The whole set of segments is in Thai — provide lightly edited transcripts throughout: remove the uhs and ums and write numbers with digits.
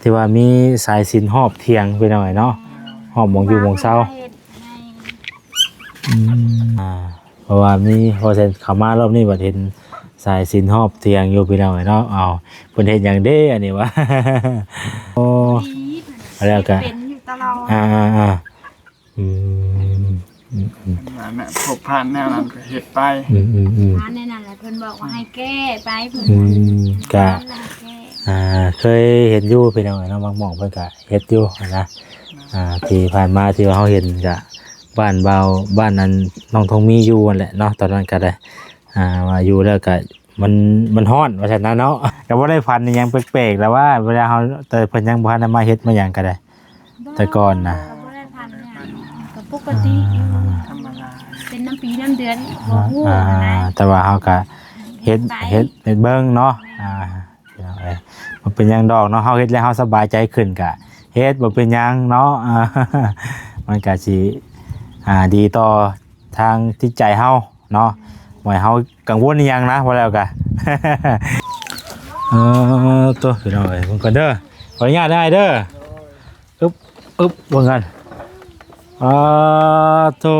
ที่ว่ามีสายสิญจน์หอบเทียงไปหน่อยเนาะหอบหมองอยู่หมองเช้าเพราะว่ามีพอเซ็นเข้ามารอบนี้บัดเห็นสายสิญจน์หอบเทียงอยู่ไปหน่อยเนาะเอาเพิ่นเฮ็ดหยังเด้อันนี้วะโอ้แล้วก็เป็นอยู่ตลอดอืมนั่นแหละพบผ่านแนวนั้นก็เฮ็ดไปผ่านในนั้นแหละเพิ่นบอกว่าให้แก้ไปเพิ่นก็เคยเห็นอยู่เป็นยังไงเนาะบางหม่องเพิ่นก็เฮ็ดอยู่นะที่ผ่านมาที่ว่าเฮาเห็นก็บ้านเบาบ้านนั้นน้องทองมีอยู่นั่นแหละเนาะตอนนั้นก็ได้ว่าอยู่แล้วก็มันฮ้อนว่าซั่นนะเนาะก็บ่ได้ฝันอิหยังแปลกๆแล้วว่าเวลาเฮาแต่เพิ่นยังบ่ทันได้มาเฮ็ดมาหยังก็ได้แต่ก่อนนะบ่ได้พันเนี่ยก็ปกติธรรมดาเป็นน้ำปีน้ำเดือนบ่ฮู้นะแต่ว่าเฮาก็เฮ็ดเบิ่งเนาะมันเป็นหยังดอกเนาะเฮาเฮ็ดแล้วเฮาสบายใจขึ้นก็เฮ็ดบ่เป็นหยังเนาะมันก็สิดีต่อทางจิตใจเฮาเนาะบ่ให้เฮากังวลอีหยังนะว่าแล้วก็ตัวพี่น้องเอ้ยเพิ่นก่อนเด้อขออนุญาตได้เด้ออึ๊บเบิ่งกันตัว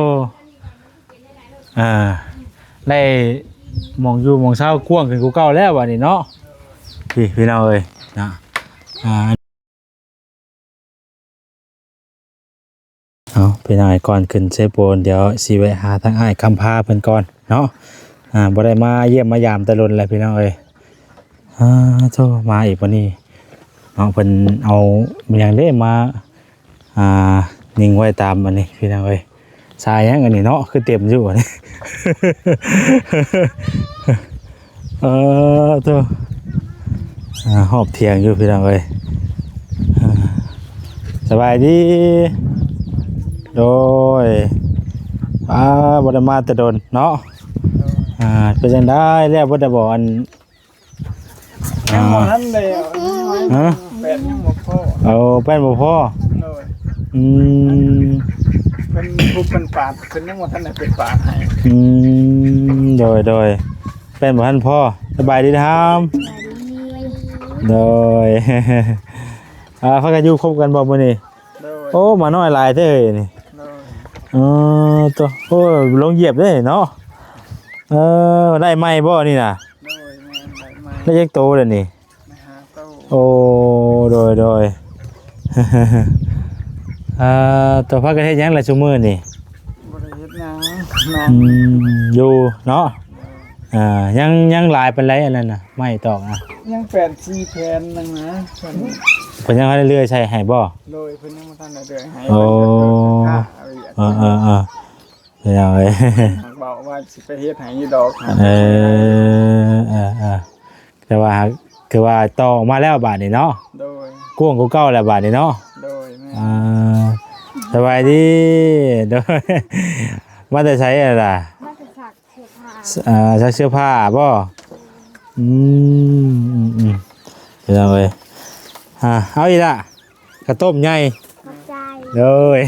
ได้มองอยู่มองเช้ากว้างขึ้นกูเก่าแล้วบัดนี้เนาะพี่น้องเอ้ยนะเอาพี่น้องก่อนขึ้นเซโปนเดี๋ยวสิไปหาทางอ้ายคำพาเพิ่นก่อนเนาะบ่ได้มาเยี่ยมมายามตะลนเลยพี่น้องเอ้ยโธ่มาอีกวันนี้เนาะเพิ่นเอาอย่างเด้มานิ่งไว้ตามอันนี้พี่น้องเอ้ยสายยังอันนี้เนาะคือเต็มอยู่อันนี้โธ่หอบเทียงอยู่พี่น้องเอ้ยสบายดีโดยบ่ได้มาแต่โดนเนาะเป็นจังได้แล้วบ่ได้บอกอันยังบ่ทันได้แปดยังบ่พอเอาแป้นบ่พอเพิ่นผู้เพิ่นปาดเพิ่นยังบ่ทันได้เป็นปาดให้โดยแป้นบ่ทันพอสบายดีครับโดยพากันอยู่คบกันบ่มื้อนี้โอ้มาน้อยหลายเด้อนี่ตัวโอ้ลงเหยียบเด้เนาะได้ไหมบ่นี่น่ะได้ยักโตเลยนี่โอ้โดยตัวพักกันเฮ็ดหยังล่ะซุมื้อนี่บ่ได้เฮ็ดหยังอยู่เนาะยังหลายปานไรอันนั้นน่ะไม่ตอกยัง84แผ่นนึงนะเพิ่นยังให้เรื่อยๆใช้ให้บ่โดยเพิ่นยังบ่ทันได้เรื่อยให้โอ้เดี๋ยวเอ้ยบอกว่าสิไปเฮ็ดให้อยู่ดอกแต่ว่าคือว่าต่อออกมาแล้วบาดนี้เนาะโดยกว้างกูเก่าแล้วบาดนี้เนาะโดยสบายดีโดยมาแต่ใช้อะไรล่ะมาแต่ซักเสื้อผ้าซักเสื้อผ้าบ่เดี๋ยวเอ้ยเอาอีกละกระต้มใหญ่เลย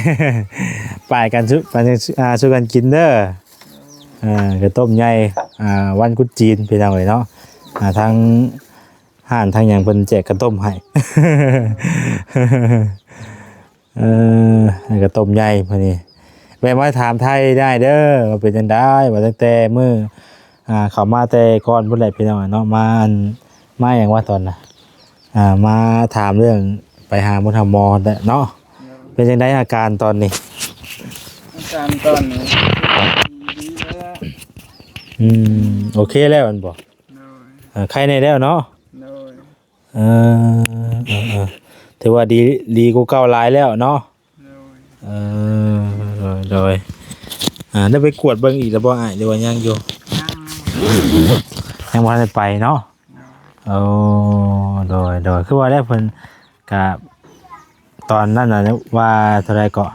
ป่ายกันช่วยกันกินเด้อกระต้มใหญ่วันกุดจีนพี่น้องเอ้ยเนาะทั้งห่านทั้งอย่างเพิ่นแจกกระต้มให้กระต้มใหญ่พอดีแวะมาถามไทยได้เด้อว่าเป็นจังได๋ว่าตั้งแต่มื้อเข้ามาแต่ก่อนพุ่นแหละพี่น้องเนาะมาหยังว่าตอนน่ะมาถามเรื่องไปหาหมอหมอเนาะเป็นจังได๋อาการตอนนี้อาการตอนนี้ดีแล้วโอเคแล้วมันบ่ใครในแล้วเนาะถือว่าดีกูเก่าหลายแล้วเนาะโดยได้ไปกวดเบิ่งอีกแล้วบ่อ้ายหรือว่ายังอยู่ยังบ่ได้ไปเนาะโดยคือว่าได้เพิ่นก็ตอนนั้นน่ะว่าเท่าไรก็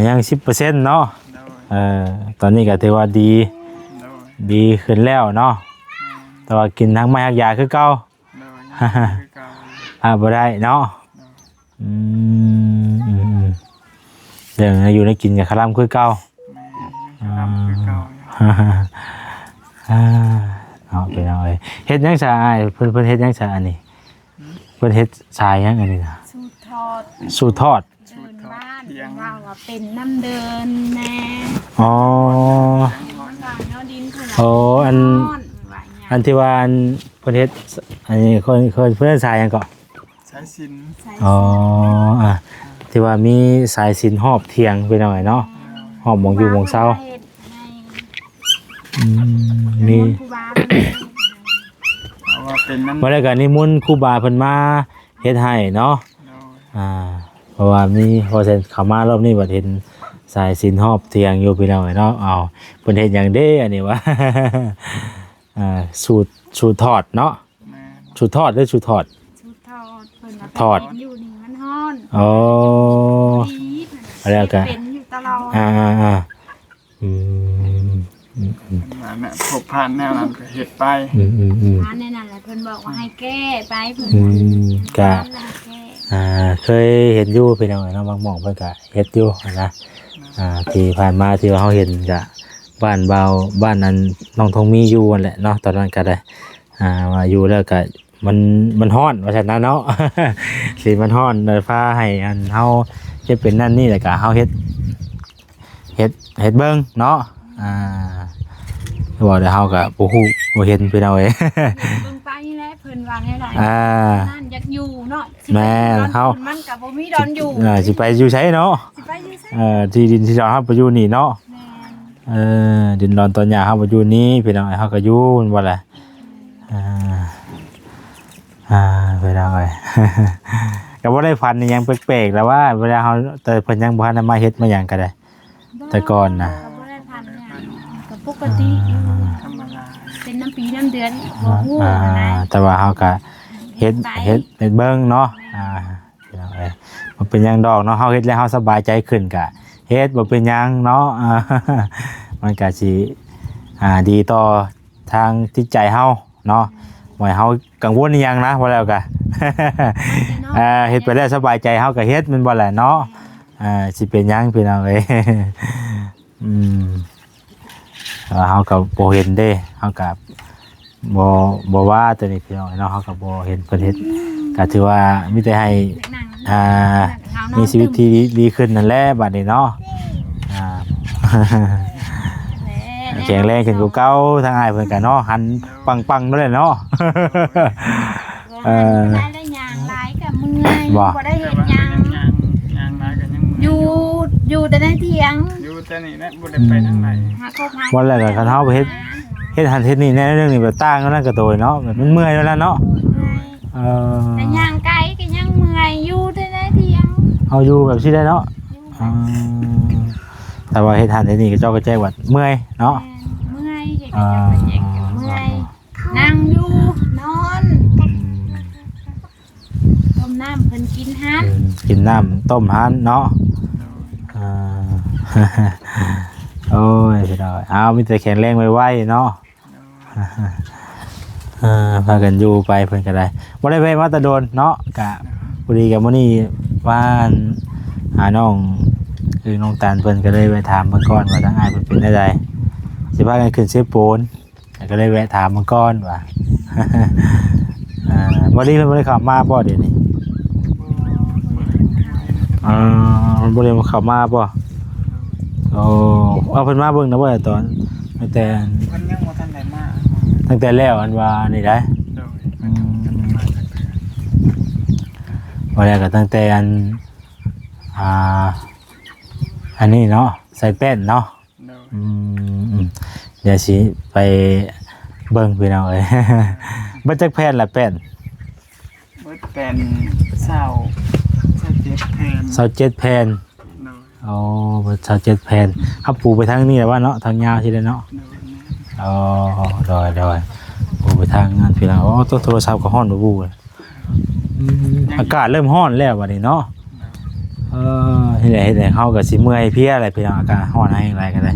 ยัง 10% เนาะตอนนี้ก็ถือว่าดีขึ้นแล้วเนาะแต่ว่ากินทั้งไม้ทั้งยาคือเก่าบ่ได้เนาะเรื่องอยู่ในกินกับคาร่ำคือเก่าเอาไปเอาเลยเฮ็ดยังซะอ้ายเพิ่นเฮ็ดยังซะอันนี้ เพิ่นเฮ็ดชายยังอันนี้นะ สูตรทอด สูตรทอด เดินบ้านว่าว่าเป็นน้ำเดินแน่ อ๋อ ว่าเนาะดินเพิ่น โอ้อัน ว่าหยัง อันที่ว่าอันเพิ่นเฮ็ดอันนี้คนเพิ่นชายยังก็ ใช้สิน ใส่ อ๋ออ่ะที่ว่ามีสายสิญจน์หอบเทียงไปหน่อยเนาะหอบหมองอยู่หมองเศร้า ฮ็ดให้ มี ครูบาเพิ่น เพราะว่าเป็นน้ำ บ่ได้ก็นิมนต์ครูบาเพิ่นมาเฮ็ดให้เนาะ โดย เพราะว่ามีพอเซ็นเข้ามารอบนี้บัดเห็นสายสิญจน์หอบเทียงอยู่พี่น้องเนาะเอาเพิ่นเฮ็ดหยังเด้อันนี้วะ สูตรทอดเนาะ แม่ สูตรทอดหรือสูตรทอด สูตรทอดเพิ่นว่า ทอด เป็นอยู่นี่มันฮ้อน อ๋อ ดีเพิ่น เอาแล้วกัน เป็นอยู่ตลอด อ่าอืม มาเนี่ยพบผ่านแนวนั้นก็เฮ็ดไป ร้านในนั้นแหละเพิ่นบอกว่าให้แก้ไปเพิ่น กะ ร้านให้แก้ เคยเห็นอยู่พี่น้องเนาะบางหม่องเพิ่นก็เฮ็ดอยู่นะที่ผ่านมาที่ว่าเฮาเห็นก็บ้านเบาบ้านนั้นน้องทองมีอยู่นั่นแหละเนาะตอนนั้นก็ได้ว่าอยู่แล้วก็มันร้อนว่าซั่นนะเนาะ สิมันร้อนเลยพาให้อันเฮาเฮ็ดเป็นนั่นนี่แหละก็เฮาเฮ็ดเบิ่งเนาะบอกเดี๋ยวเฮาก็บ่ฮู้บ่เห็นพี่น้องเอ้ย เบิ่งไปนี่แหละเพิ่นว่าให้หลาย นั่นอยากอยู่เนาะ แม่เฮา มันก็บ่มีดอนอยู่ สิไปอยู่ไสเนาะ สิไปอยู่ไส ที่ดินที่เราเฮาไปอยู่นี่เนาะ แม่น ดินดอนตอนหญ้าเฮาไปอยู่นี่พี่น้องเอ้ยเฮาก็อยู่มันบ่ล่ะพี่น้องเอ้ย ก็บ่ได้พันอิหยังแปลกๆแล้วว่าเวลาเฮาแต่เพิ่นยังบ่ทันได้มาเฮ็ดมาหยังก็ได้ แต่ก่อนน่ะ ก็บ่ได้พันเนี่ยก็ปกติอยู่ ธรรมดา เป็นน้ำปีน้ำเดือนบ่ฮู้นะ แต่ว่าเฮาก็เฮ็ดเบิ่งเนาะพี่น้องเอ้ยมันเป็นหยังดอกเนาะเฮาเฮ็ดแล้วเฮาสบายใจขึ้นก็เฮ็ดบ่เป็นหยังเนาะ มันก็สิดีต่อทางจิตใจเฮาเนาะบ่ให้เฮากังวลอีหยังนะว่าแล้วก็ เฮ็ดไปแล้วสบายใจเฮาก็เฮ็ดแมันบ่แหละเนาะสิเป็นหยังพี่น้องเอ้ย เฮาก็บ่เห็นเด้เฮาก็บ่ว่าตัวนี้พี่น้องเนาะเฮาก็บ่เห็นเพิ่นเฮ็ดก็ถือว่ามีแต่ให้มีชีวิตที่ดีขึ้นนั่นแหละบัดนี้เนาะแข็งแรงขึ้นกว่าเก่าทางอ้ายเพิ่นก็เนาะหันปังๆนั่นแหละเนาะ ได้ยางหลายก็เมื่อยบ่ได้เฮ็ดหยัง ยางมากันยังมื อยู่แต่ในเถียง อยู่แต่นี่นะบ่ได้ไปทางไหน หาครบหา วันแรกก็คันเฮาไปเฮ็ดหันเฮ็ดนี่แน่เรื่องนี้แบบต่างกันนั่นก็โดยเนาะแบบมันเมื่อยแล้วล่ะเนาะ แต่ย่างไกลก็ยังเมื่อยอยู่แต่ในเถียง เอาอยู่แบบสิได้เนาะแต่ว่าเฮ็ดหันเฮ็ดนี่ก็เจ้าก็แจ้งว่าเมื่อยเนาะ เมื่อยเฮ็ดก็จะไปแจกเมื่อยนั่งอยู่นอนต้มน้ำเพิ่นกินฮัน กินน้ำต้มหันเนาะโอ้ยพี่น้อยเอามีแต่แข็งแรงไวๆเนาะพากันอยู่ไปเพิ่นก็ได้บ่ได้ไปมาแตะโดนเนาะกะพอดีกับมื้อนี้ว่านหาน้องคือน้องตาลเพิ่นก็เลยไปถามเพิ่นก่อนว่าทางอ้ายเพิ่นเป็นจังไดสิพากันขึ้นเซโปนก็เลยแวะถามเพิ่นก่อนว่า บ่ได้เพิ่นบ่ได้เข้ามาบ่เดี๋ยวนี้มันบ่ได้เข้ามาบ่โอ้เอาเพิ่นมาเบิ่งนะบ่ตอนตั้งแต่ เพิ่นยังบ่ทันได้มา ตั้งแต่แล้วอันว่านี่ได้ โดย ว่าแล้วก็ตั้งแต่อันนี้เนาะใส่แป้นเนาะ โดย เดี๋ยวสิไปเบิ่งพี่น้องเอ้ย บ่จักแผ่นละแป้น เบิดเป็น27แผ่น 27แผ่น โดย อ๋อบ่27แผ่นเฮาปูไปทางนี้แหละว่าเนาะทางยาวสิได้เนาะ โดย อ๋อดอยปูไปทางนั้นพี่น้องอ๋อโทรศัพท์ก็ฮ้อนบ่บูเลยอากาศเริ่มร้อนแล้วบัดนี้เนาะเฮ็ดได้เฮาก็สิเมื่อยเพลียอะไรพี่น้องอากาศร้อนแรงอะไรก็ได้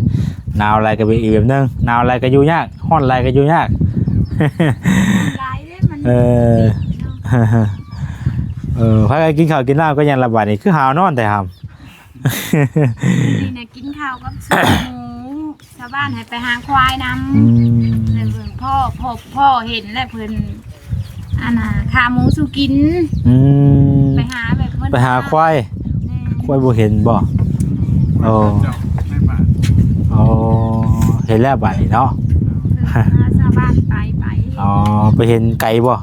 หนาวอะไรก็เป็นอีกแบบนึงหนาวอะไรก็อยู่ยากร้อนอะไรก็อยู่ยาก หลายเด้มัน พากันกินข้าวกินน้ำก็ยังระบาดนี่คือหาวนอนแต่หำ นี่น่ะกินข้าวกับสุกหมูชาวบ้านให้ไปหาควายนำ แล้วเพิ่นพ่อเห็นแล้วเพิ่น อันน่ะขาหมูสุกิน อืม ไปหาแบบเพิ่น ไปหาควาย แน่ ควายบ่เห็นบ่โอ้ เจ้าในบ้าน โอ้เห็นแล้วบัดนี้เนาะ หาชาวบ้านไป อ๋อไปเห็นไก่บ่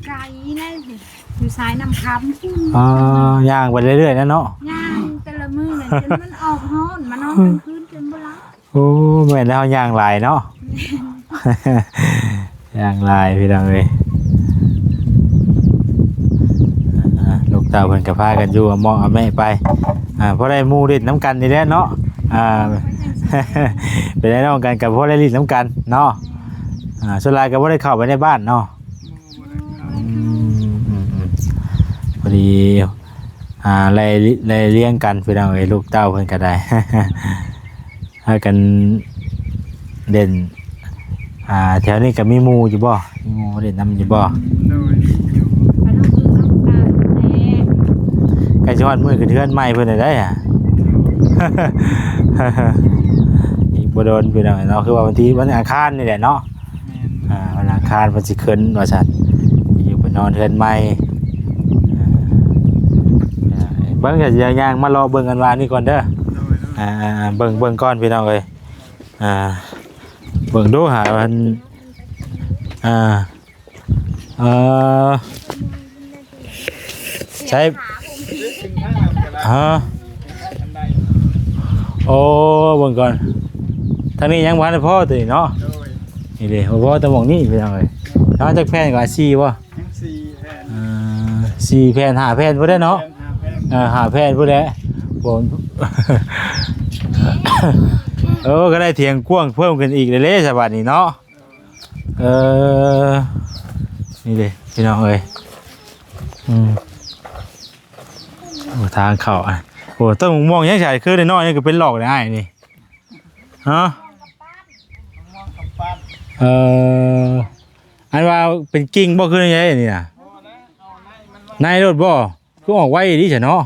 ไกลนั่นสิอยู่ซ้ายน้ำคำ อ๋อย่างไปเรื่อยๆนะเนาะ ย่างแต่ละมื้อเนี่ยจนมันออกฮ้อนมานอนกลางคืนจนบ่หลับ โอ้แม่นแล้วย่างหลายเนาะ ย่างหลายพี่น้องเอ้ยลูกเต่าเพิ่นก็พากันอยู่มองเอาแม่ไปเพราะได้หมู่เล่นน้ำกันนี่แหละเนาะเป็นได้น้องกันกับพวกได้ลิ้นน้ำกันเนาะส่วนหลายก็บ่ได้เข้าไปในบ้านเนาะพอดีไล่เลี้ยงกันพี่น้องเอ้ยลูกเต้าเพิ่นก็ได้ พากันเด่นแถวนี้ก็มีหมู่อยู่บ่มีหมู่เด่นนำอยู่บ่ โดยอยู่ ไปลูกอึน้ำตาลแน่ ใกล้สิฮอดมื้อขึ้นเทือนใหม่เพิ่นได้อ่ะ อีกบ่โดนพี่น้องเนาะคือว่าวันอังคารนี่แหละเนาะ แม่น วันอังคารเพิ่นสิขึ้นว่าซั่นอยู่ไปนอนเทือนใหม่เบิ่งก็สิย่างมารอเบิ่งกันว่านี่ก่อนเด้อ โดย เบิ่งก่อนพี่น้องเอ้ยเบิ่งดูหามันใช้ ขึ้นทางกันละ ฮะ อันใด โอ้เบิ่งก่อนทางนี้ยังบ่ทันได้พอตัวนี้เนาะ โดย นี่เด้บ่พอแต่หม่องนี้พี่น้องเอ้ยเอาจักแผ่นก็4บ่ ทั้ง4แผ่น 4แผ่น5แผ่นบ่ได้เนาะ 5แผ่นพุ่นแหละผม ก็ได้เถียงกว้างเพิ่มขึ้นอีกเลยฉบับนี้เนาะนี่เลยพี่น้องเอ้ยโอ้ทางเข้าอ่ะโอ้ต้นม่วงยังใหญ่คือได้น้อยนี่ก็เป็นหลอกได้นี่ฮะ ม่วงกับปัด อันว่าเป็นกิ่งบ่คือยังไงนี่น่ะ พอนะเอาในมัน นายรถบ่คือออกไว้ดิฉันเนาะ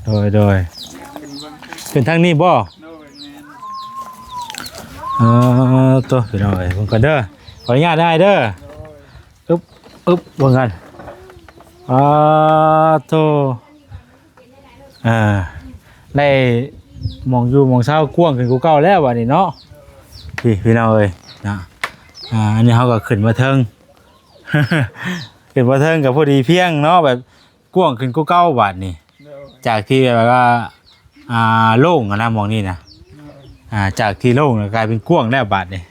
โดย ขึ้นเบิ่งขึ้นเป็นทางนี้บ่ โดยแม่น ตัวพี่น้องเอ้ยผมกันเด้อขออนุญาตได้เด้ออึ๊บเบิ่งกันตัวได้มองอยู่มองเช้ากว้างขึ้นกูเก่าแล้วบัดนี้เนาะพี่น้องเอ้ยนะอันนี้เฮาก็ขึ้นมาเทิง ขึ้นมาเทิงกับพอดีเพียงเนาะแบบกว้างขึ้นกูเก่าบัดนี้ โดย จากที่แบบว่าโล่งอะนะมองนี่นะจากที่โล่งกลายเป็นกว้างแล้วบาดนี่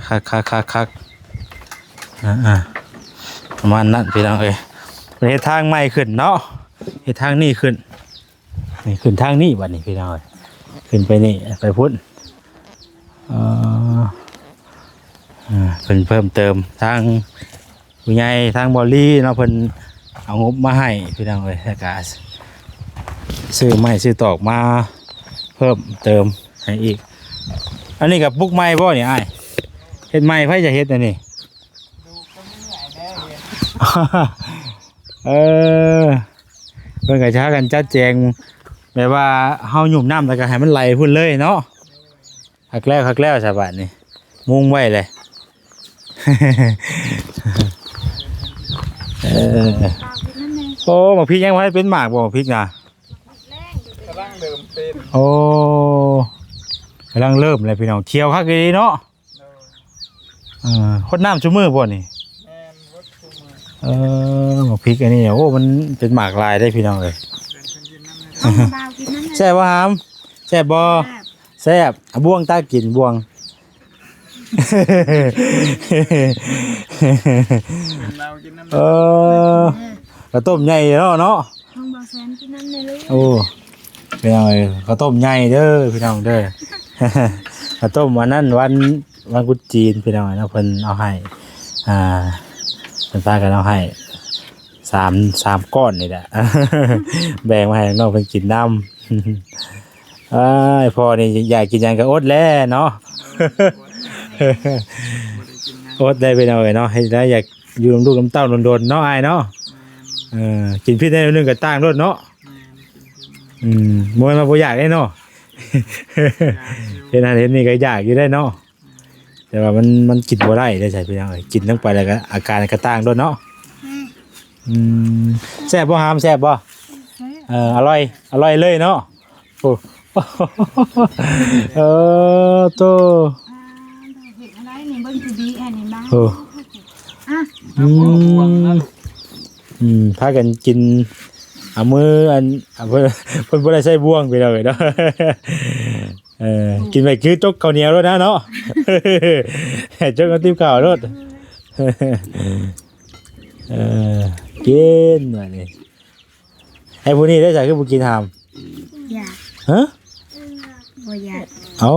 คักประมาณนั้นพี่น้องเอ้ยเฮ็ดทางใหม่ขึ้นเนาะเฮ็ดทางนี้ขึ้นนี่ขึ้นทางนี้บัดนี้พี่น้องเอ้ยขึ้นไปนี่ไปพุ่นเพิ่นเพิ่มเติมทางผู้ใหญ่ทางบอลลี่เนาะเพิ่นเอางบมาให้พี่น้องเอ้ยแล้วก็ซื้อไม้ซื้อตอกมาเพิ่มเติมให้อีกอันนี้กับปุกไม้บ่เนี่ยอ้ายเฮ็ดไม้ไผจะเฮ็ดอันนี้ ดูก็ไม่ใหญ่แน่เลย เพิ่นก็ช้ากันจัดแจงแบบว่าเฮาหยุ่มน้ำแล้วก็ให้มันไหลพุ่นเลยเนาะคักแล้วชาวบ้านนี่มุงไว้เลย โอ้หมากพริกยังไว้เป็นหมากบ่หมากพริกนะ กำลังเดิมเป็น โอ้กำลังเริ่มเลยพี่น้องเคี้ยวคักดีเนาะ โดย คดน้ำชุ่มมือบ่นี่ แม่นวัดคุม หมากพริกอันนี้โอ้มันเป็นหมากลายได้พี่น้องเลย เป็นคนกินน้ำใน เอาบ่าวกินนั่นเลย แซ่บบ่หามแซ่บบ่แซ่บบ่วงตากินบ่วง เป็นเรากินน้ำใน กระต้มใหญ่เนาะ ห้องบ่าวแซนกินนั่นเลยลูก โอ้พี่น้องเอ้ยกระต้มใหญ่เด้อพี่น้องเด้อ กระต้มวันนั้นวันกุดจีนพี่น้องเนาะเพิ่นเอาให้เพิ่นพากันเอาให้3ก้อนนี่แหละ แบ่งมาให้น้องเพิ่นกินน้ำ พ่อนี่อยากกินหยังก็อดแล้วเนาะ อดได้ไปหน่อยเนาะให้ได้อยากอยู่ลำลูกลำเต้าโดนๆเนาะอายเนาะกินพิษได้นึงก็ตั้งรถเนาะมวยมาบ่อยากได้เนาะ เห็นอันเห็นนี่ก็อยากอยู่ได้เนาะ แต่ว่ามันกินบ่ได้ได้ใช่พี่น้องเอ้ยกินทั้งไปแล้วก็อาการกระต่างด้วยเนาะแซ่บบ่หามแซ่บบ่อร่อยเลยเนาะโอ้ โต เห็นอะไรนี่เบิ่งสิดีอันนี้บ้าง โอ้ อ่ะ พากันกินเอามืออันเพิ่นบ่ได้ใส่บ่วงไปเลยเนาะกินไปคือจกข้าวเหนียวแล้วนะเนาะจกกับติ้วข้าวรถกินว่านี่ไอ้ผู้นี้ได้ใส่คือบ่กินหาม อยาก ฮะ บ่อยาก เอ้า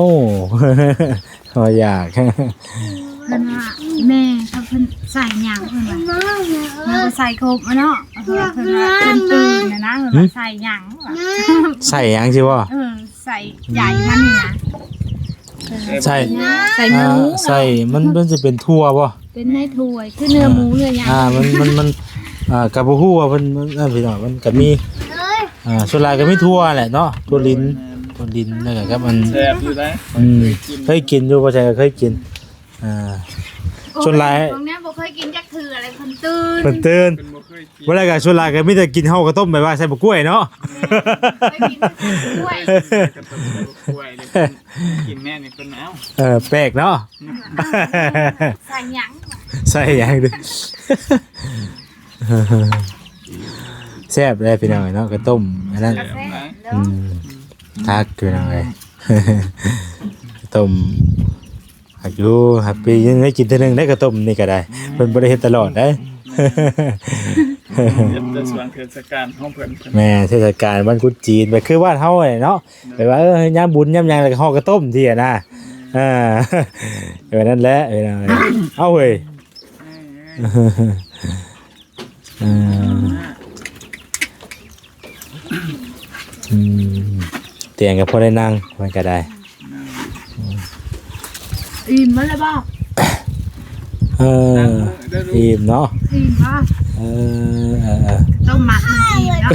บ่อยาก เพิ่นว่าแม่เขาเพิ่นใส่หยังเพิ่นว่าแล้วก็ใส่ครบอะเนาะเพิ่นว่าเพิ่นตื่นนะเพิ่นว่าใส่หยังว่ะ ใส่หยังสิบ่ ใส่ใหญ่มันนี่นะ ใส่ ใส่หมู ใส่มันจะเป็นทั่วบ่ เป็นในถ้วยคือเนื้อหมูเนื้อหยัง มันกับบ่ฮู้ว่าเพิ่นนั่นพี่น้องมันก็มีส่วนหลายก็มีทั่วแหละเนาะทั่วลิ้นนั่นแหละครับมัน แซ่บอยู่ได้ เคยกินอยู่บ่ใช่ก็เคยกินส่วนหลาย ตรงเนี้ยบ่เคยกินจักเทื่ออะไรเพิ่นตื่น เพิ่นตื่น เป็นบ่เคยกิน บ่ได้ก็ส่วนหลายก็มีแต่กินเฮากระต้มไปว่าใส่บกกล้วยเนาะ เคยกินด้วย กระตุ้นกล้วยเลยกินแม่นี่เพิ่นเอา แปลกเนาะ ใส่หยัง ใส่หยังดิแซ่บเลยพี่น้องเนาะกระต้มอันนั้น กาแฟเด้ อื อ มทักพี่น้องเอ้ยกระต้มหักอยู่หักปียังได้กินเทื่อนึงได้กระต้มนี่ก็ได้เพิ่นบ่ได้เฮ็ดตลอดได้ เฮ็ดแต่ส่วนเทศกาลของเพิ่น แม่เทศกาลวันกุดจีนไปคือบ้านเฮาเนี่ยเนาะไปว่ายามบุญยามหยังแล้วก็ฮ้อกระต้มที่อ่ะนะนั่นแหละเอาเว้ยเตียงก็พอได้นั่งมันก็ได้ อิ่มแล้วบ่ อิ่มเนาะ อิ่มบ่ต้องหมักมันอิ่มเนาะ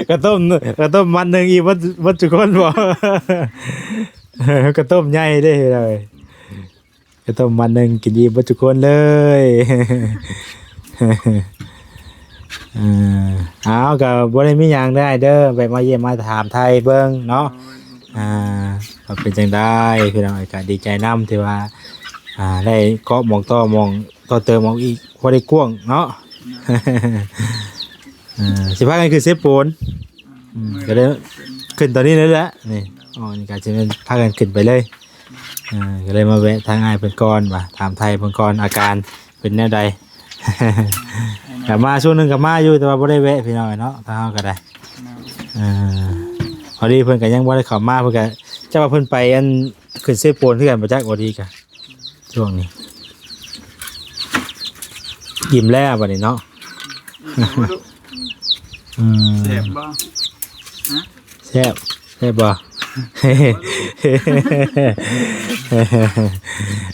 กระต้มมันหนึงอีกวัดจุคนบ่กระต้มใหญ่ได้เลยกระต้มมันหนึงกินอีกวัดจุคนเลยเอาก็บ่ได้มีหยังได้เด้อไปมาเยี่ยมมาถามไทยเบิ่งเนาะก็เป็นจังได้พี่น้องก็ดีใจนํที่ว่าได้เกาะหมองต่อหมองต่อเติมหมองอีกพอได้กว้างเนาะสิพากันคือเซฟปูนก็เลยขึ้นตอนนี้เลยแหละนี่นี่ก็สิเป็นพากันขึ้นไปเลยก็เลยมาแวะทางอ้ายเพิ่นก่อนว่าถามไทยเพิ่นก่อนอาการเป็นแนวใด กลับมาช่วงนึงกลับมาอยู่แต่ว่าบ่ได้แวะพี่น้องเนาะทางเฮาก็ได้พอดีเพิ่นก็ยังบ่ได้เข้ามาเพิ่นก็จะว่าเพิ่นไปอันขึ้นเซฟปูนคือกันบ่จักบ่ดีกะช่วงนี้ยิ้มแล้วบัดนี้เนาะ แซ่บบ่ แซ่บบ่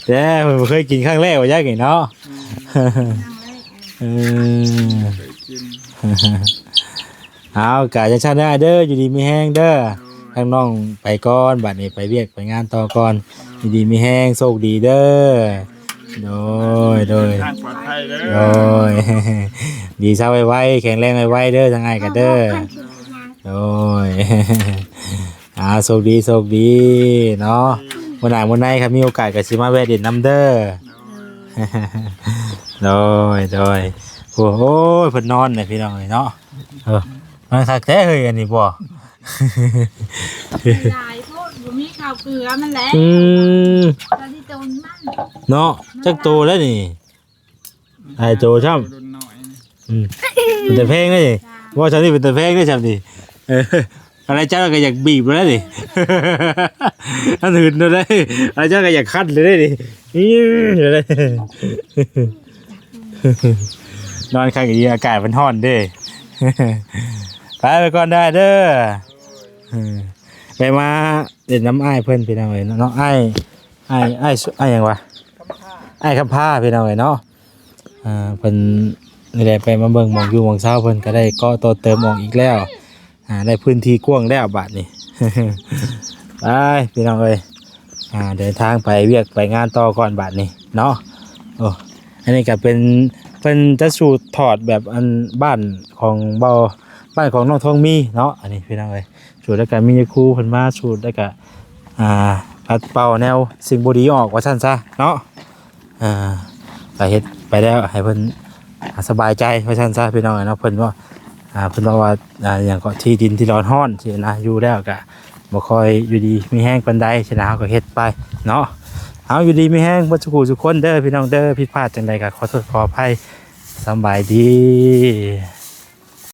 แล้วผมเคยกินครั้งแรกว่าจักนี่เนาะ เคยกิน เอากะจังซั่นได้เด้ออยู่ดีมีแห้งเด้อทางน้องไปก่อนบัดนี้ไปเวียกไปงานต่อก่อนอยู่ดีมีแห้งโชคดีเด้อโดย ทางปลอดภัยเด้อ โอ้ย ดีเศร้าไว้แข็งแรงไว้เด้อทั้งไงกันเด้อโอ้ย โชคดีเนาะวันไหนครับมีโอกาสก็สิมาแวะเด่นน้ำเด้อ โดยโอ้ยเพิ่นนอนเนี่ยพี่น้องเนาะมันคักแท้เฮ้ยอันนี้บ่ ลายโทษบ่มีข้าวเกลือมันแหละตอนที่โตนมัน เนาะจักโตแล้วนี่ไอ้โตช่ำ รุ่นน้อยนี่ เป็นแต่เพลงได้ดิว่าฉันนี่เป็นแต่เพลงได้ช่ำดิอะไรเจ้าก็อยากบีบแล้วดิอันอื่นได้อะไรเจ้าก็อยากคัดเลยได้ดิเดี๋ยวได้นอนข้างอีอากาศมันร้อนเด้ไปก่อนได้เด้อไปมาเล่นน้ำอ้ายเพิ่นพี่น้องเอ้ยเนาะอ้ายหยังวะอ้ายคำผ้าพี่น้องเอ้ยเนาะเพิ่นนี่แหละไปมาเบิ่งหมองอยู่หมองเช้าเพิ่นก็ได้ก่อต่อเติมออกอีกแล้วได้พื้นที่กว้างแล้วบัดนี้ ไปพี่น้องเอ้ยไป เดินทางไปเวียกไปงานต่อก่อนบัดนี้เนาะโอ้อันนี้ก็เป็นจะสูตรถอดแบบอันบ้านของบ้านของน้องทองมีเนาะอันนี้พี่น้องเอ้ยสูตรแล้วก็มีครูเพิ่นมาสูตรแล้วก็ปัดเป่าแนวสิ่งบ่ดีออกว่าซั่นซะเนาะไปเฮ็ดไปแล้วให้เพิ่นสบายใจว่าซั่นซะพี่น้องเอ้ยเนาะเพิ่นว่าเพิ่นบอกว่าอย่างก็ที่ดินที่ร้อนร้อนสินะอยู่แล้วก็บ่ค่อยอยู่ดีมีแห้งปานใดสินะเฮาก็เฮ็ดไปเนาะเอาอยู่ดีมีแห้งบ่ทุกผู้ทุกคนเด้อพี่น้องเด้อผิดพลาดจังใดก็ขอโทษขออภัยสำบายดี